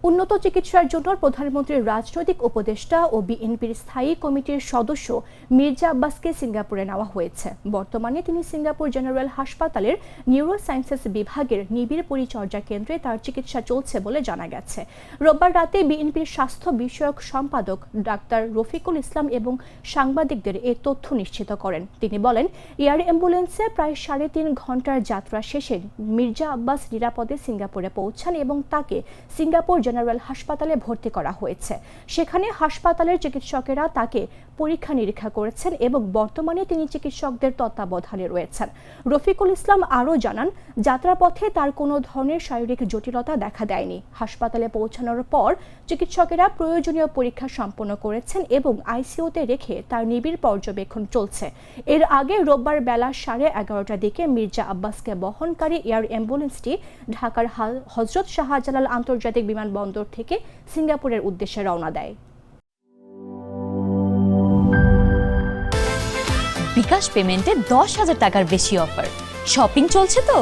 উন্নত চিকিৎসার জন্য প্রধানমন্ত্রীর রাজনৈতিক উপদেষ্টা ও বিএনপির স্থায়ী কমিটির সদস্য মির্জা আব্বাসকে সিঙ্গাপুরে নেওয়া হয়েছে। বর্তমানে তিনি সিঙ্গাপুর জেনারেল হাসপাতালের নিউরো সায়েন্সেস বিভাগের নিবিড় পরিচর্যা কেন্দ্রে তার চিকিৎসা চলছে বলে জানা গেছে। রোববার রাতে বিএনপির স্বাস্থ্য বিষয়ক সম্পাদক ডাক্তার রফিকুল ইসলাম এবং সাংবাদিকদের এ তথ্য নিশ্চিত করেন। তিনি বলেন, এয়ার অ্যাম্বুলেন্সে প্রায় 3.5 ঘন্টার যাত্রা শেষে মির্জা আব্বাস নিরাপদে সিঙ্গাপুরে পৌঁছান এবং তাকে সিঙ্গাপুর জেনারেল হাসপাতালে ভর্তি করা হয়েছে। সেখানে হাসপাতালের চিকিৎসকেরা তাকে পরীক্ষা নিরীক্ষা করেছেন এবং বর্তমানে তিনি চিকিৎসকদের তত্ত্বাবধানে রয়েছেন। রফিকুল ইসলাম আরও জানান, যাত্রাপথে তার কোনো ধরনের শারীরিক জটিলতা দেখা দেয়নি। হাসপাতালে পৌঁছানোর পর চিকিৎসকেরা প্রয়োজনীয় পরীক্ষা সম্পন্ন করেছেন এবং আইসিইউতে রেখে তার নিবিড় পর্যবেক্ষণ চলছে। এর আগে রোববার বেলা 11:30টার দিকে মির্জা আব্বাসকে বহনকারী এয়ার অ্যাম্বুলেন্সটি ঢাকার হযরত শাহজালাল আন্তর্জাতিক বিমানবন্দর থেকে সিঙ্গাপুরের উদ্দেশ্যে রওনা দেয়। বিকাশ পেমেন্টে 10,000 টাকার বেশি অফার। শপিং চলছে তো